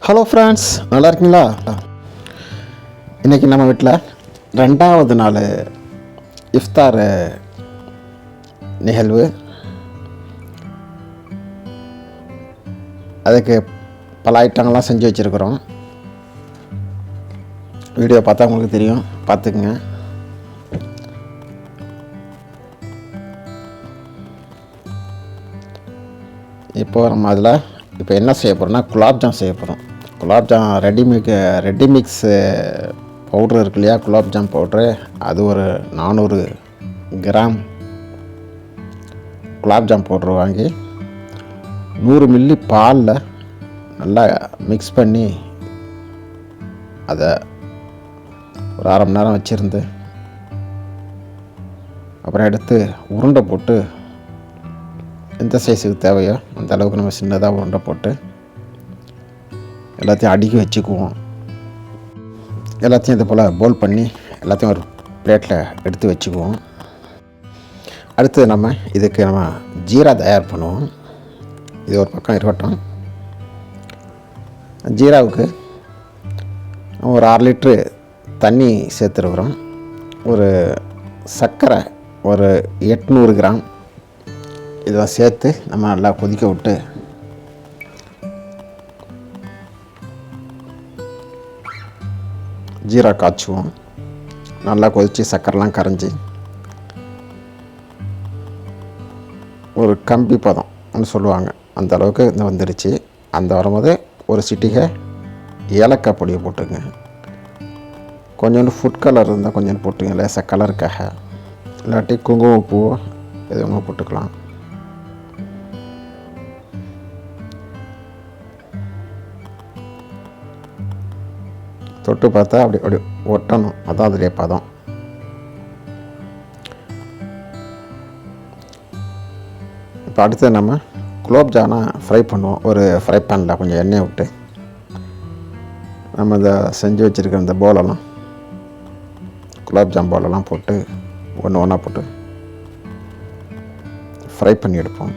Hello friends, நல்லா இருக்கீங்களா? இன்றைக்கி நம்ம வீட்டில் 2வது நாள் இஃப்தார் நிகழ்வு. அதுக்கு பல ஐட்டங்கள்லாம் செஞ்சு வச்சுருக்குறோம். வீடியோ பார்த்தா உங்களுக்கு தெரியும், பார்த்துக்குங்க. இப்போது நம்ம அதில் என்ன செய்ய போகிறோம்னா குலாப்ஜாம் செய்ய போகிறோம். குலாப்ஜாம் ரெடிமிக்ஸ் பவுட்ரு இருக்கு இல்லையா, குலாப்ஜாம் பவுட்ரு, அது ஒரு 400 கிராம் குலாப்ஜாம் பவுட்ரு வாங்கி 100 மில்லி பாலில் நல்லா மிக்ஸ் பண்ணி அதை ஒரு அரை மணி நேரம் வச்சுருந்து அப்புறம் எடுத்து உருண்டை போட்டு எந்த சைஸுக்கு தேவையோ அந்த அளவுக்கு நம்ம சின்னதாக உருண்டை போட்டு எல்லாத்தையும் அடுக்கி வச்சுக்குவோம். எல்லாத்தையும் இது போல் போல் பண்ணி எல்லாத்தையும் ஒரு பிளேட்டில் எடுத்து வச்சுக்குவோம். அடுத்து இதுக்கு நம்ம ஜீரா தயார் பண்ணுவோம். இது ஒரு பக்கம் இருக்கட்டும். ஜீராவுக்கு ஒரு 6 லிட்ரு தண்ணி சேர்த்துருக்குறோம். ஒரு சர்க்கரை ஒரு 800 கிராம் இதெல்லாம் சேர்த்து நம்ம நல்லா கொதிக்க விட்டு ஜீரா காய்ச்சுவோம். நல்லா கொதித்து சர்க்கரைலாம் கரைஞ்சி ஒரு கம்பி பதம்னு சொல்லுவாங்க, அந்த அளவுக்கு வந்துடுச்சு. அந்த வரும்போது ஒரு சிட்டிகை ஏலக்காய் பொடியை போட்டுங்க. கொஞ்சோண்டு ஃபுட் கலர் இருந்தால் கொஞ்சம் போட்டுங்க, லேசாக கலருக்காக. இல்லாட்டி குங்குமப்பூ எது ஒன்று போட்டுக்கலாம். தொட்டு பார்த்தா அப்படி ஒட்டணும், அதான் அதோடைய பதம். இப்போ அடுத்து நம்ம குலோப்ஜானை ஃப்ரை பண்ணுவோம். ஒரு ஃப்ரை பேனில் கொஞ்சம் எண்ணெய் விட்டு நம்ம இந்த செஞ்சு வச்சுருக்கிற இந்த போலெல்லாம், குலோப்ஜாம் போலெல்லாம் போட்டு ஒன்று ஒன்றா போட்டு ஃப்ரை பண்ணி எடுப்போம்.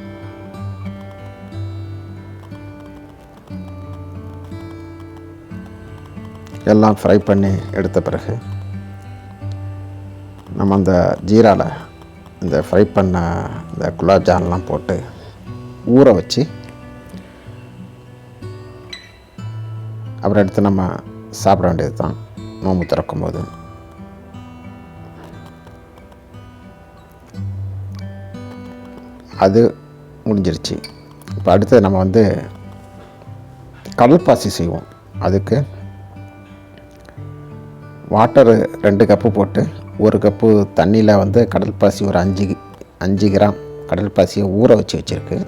எல்லாம் ஃப்ரை பண்ணி எடுத்த பிறகு நம்ம அந்த ஜீராவில் இந்த ஃப்ரை பண்ண இந்த குலாப்ஜான்லாம் போட்டு ஊற வச்சு அப்புறம் எடுத்து நம்ம சாப்பிட வேண்டியது தான் நோம்பு திறக்கும்போது. அது முடிஞ்சிருச்சு. இப்போ அடுத்து நம்ம கடல் பாசி செய்வோம். அதுக்கு வாட்டரு 2 கப்பு போட்டு 1 கப்பு தண்ணியில் கடல் பாசி ஒரு 5 கிராம் கடல் பாசியை ஊற வச்சு வச்சுருக்கு.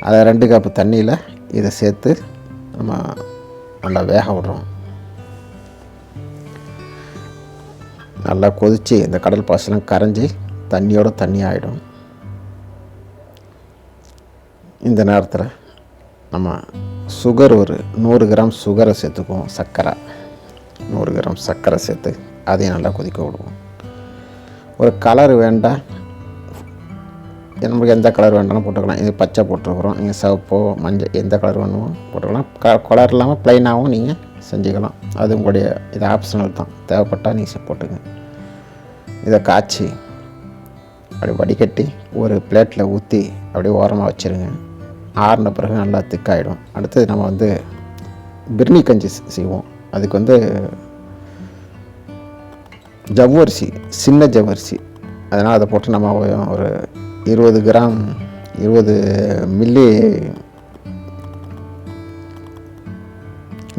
அதை 2 கப்பு தண்ணியில் இதை சேர்த்து நம்ம நல்லா வேக விடுறோம். நல்லா கொதித்து இந்த கடல் பாசிலாம் கரைஞ்சி தண்ணியோட தண்ணி ஆகிடும். இந்த நேரத்தில் நம்ம சுகர் ஒரு 100 கிராம் சுகரை சேர்த்துக்குவோம். சர்க்கரை 100 கிராம் சர்க்கரை சேர்த்து அதையும் நல்லா கொதிக்க விடுவோம். ஒரு கலர் வேண்டாம், நமக்கு எந்த கலர் வேண்டாலும் போட்டுக்கலாம். இது பச்சை போட்டுருக்குறோம், நீங்கள் சிவப்போ மஞ்சள் எந்த கலர் வேணுமோ போட்டுக்கலாம். கலர் இல்லாமல் ப்ளைனாகவும் நீங்கள் செஞ்சுக்கலாம். அது உங்களுடைய இது ஆப்ஷனல் தான், தேவைப்பட்டால் நீங்கள் போட்டுங்க. இதை காய்ச்சி அப்படி வடிகட்டி ஒரு பிளேட்டில் ஊற்றி அப்படியே ஓரமாக வச்சுருங்க. ஆறின பிறகு நல்லா திக்காயிடும். அடுத்தது நம்ம பிர்னி கஞ்சி செய்வோம். அதுக்கு ஜவ்வரிசி, சின்ன ஜவ்வரிசி, அதனால் அதை போட்டு நம்ம ஒரு 20 கிராம் 20 மில்லி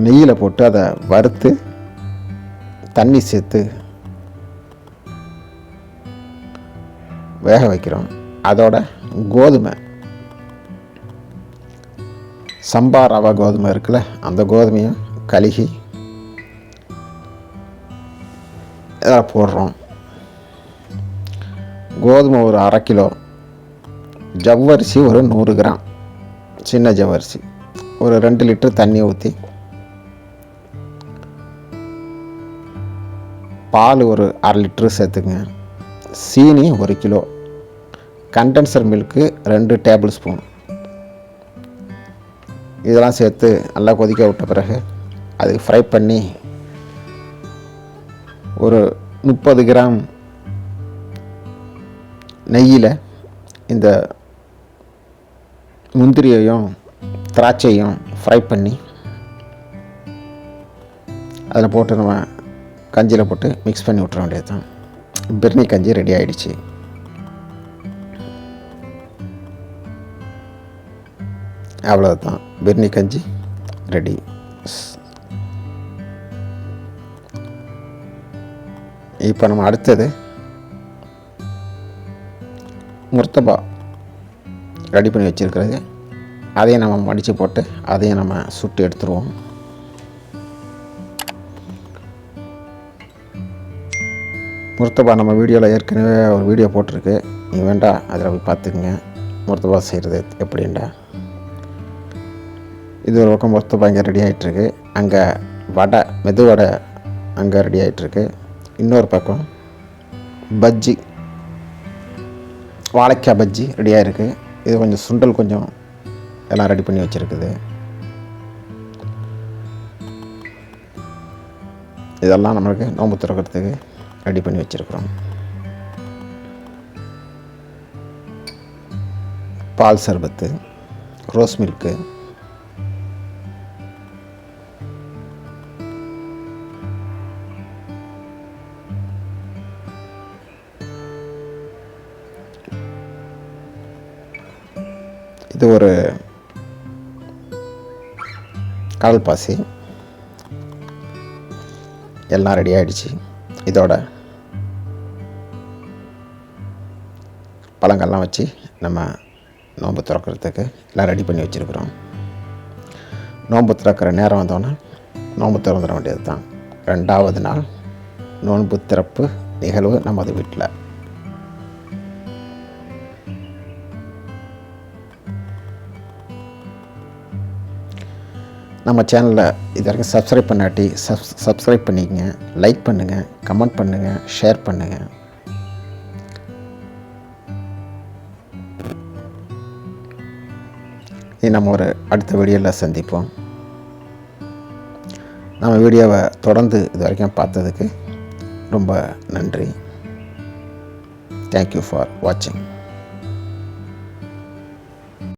நெய்யில் போட்டு அதை வறுத்து தண்ணி சேர்த்து வேக வைக்கிறோம். அதோட கோதுமை, சம்பா ரவா கோதுமை இருக்குல்ல, அந்த கோதுமையும் கழுகி இதில் போடுறோம். கோதுமை ஒரு 1/2 கிலோ, ஜவ்வரிசி ஒரு 100 கிராம் சின்ன ஜவ்வரிசி, ஒரு 2 லிட்டர் தண்ணி ஊற்றி, பால் ஒரு 1/2 லிட்டரு சேர்த்துக்குங்க. சீனி 1 kilo, condenser milk 2 table spoon, இதெல்லாம் சேர்த்து நல்லா கொதிக்க விட்ட பிறகு அது ஃப்ரை பண்ணி ஒரு 30 கிராம் நெய்யில் இந்த முந்திரியையும் திராட்சையும் ஃப்ரை பண்ணி அதில் போட்டு நம்ம கஞ்சியில் போட்டு மிக்ஸ் பண்ணி விட்டுற வேண்டியது தான். பிர்னி கஞ்சி ரெடி ஆகிடுச்சு. அவ்வளோதான், பிர்னி கஞ்சி ரெடி. இப்போ நம்ம அடுத்தது முர்த்தபா ரெடி பண்ணி வச்சுருக்கிறது, அதையும் நம்ம மடித்து போட்டு அதையும் நம்ம சுட்டு எடுத்துருவோம். முர்த்தபா நம்ம வீடியோவில் ஏற்கனவே ஒரு வீடியோ போட்டிருக்கு, நீ வேண்டா அதில் போய் பார்த்துக்குங்க முர்த்தபா செய்கிறது எப்படின்டா. இது ஒரு பக்கம் முர்த்தபா இங்கே ரெடி ஆகிட்டுருக்கு. அங்கே வடை, மெது வடை அங்கே ரெடி ஆகிட்டுருக்கு. இன்னொரு பக்கம் பஜ்ஜி, வாழைக்காய் பஜ்ஜி ரெடியாக இருக்குது. இது கொஞ்சம் சுண்டல் கொஞ்சம் எல்லாம் ரெடி பண்ணி வச்சுருக்குது. இதெல்லாம் நம்மளுக்கு நோன்பு திறக்கிறதுக்கு ரெடி பண்ணி வச்சுருக்குறோம். பால் சர்பத்து, ரோஸ் மில்க்கு, இது ஒரு கடல் பாசி, எல்லாம் ரெடி ஆகிடுச்சு. இதோட பழங்கள்லாம் வச்சு நம்ம நோன்பு திறக்கிறதுக்கு எல்லாம் ரெடி பண்ணி வச்சுருக்குறோம். நோன்பு திறக்கிற நேரம் வந்தோன்னே நோன்பு திறந்துட வேண்டியது தான். 2வது நாள் நோன்பு திறப்பு நிகழ்வு நமது வீட்டில். நம்ம சேனலில் இது வரைக்கும் சப்ஸ்கிரைப் பண்ணாட்டி சப்ஸ்கிரைப் பண்ணிக்கங்க, லைக் பண்ணுங்கள், கமெண்ட் பண்ணுங்கள், ஷேர் பண்ணுங்கள். இது நம்ம ஒரு அடுத்த வீடியோவில் சந்திப்போம். நம்ம வீடியோவை தொடர்ந்து இது வரைக்கும் பார்த்ததுக்கு ரொம்ப நன்றி. தேங்க்யூ ஃபார் வாட்சிங்.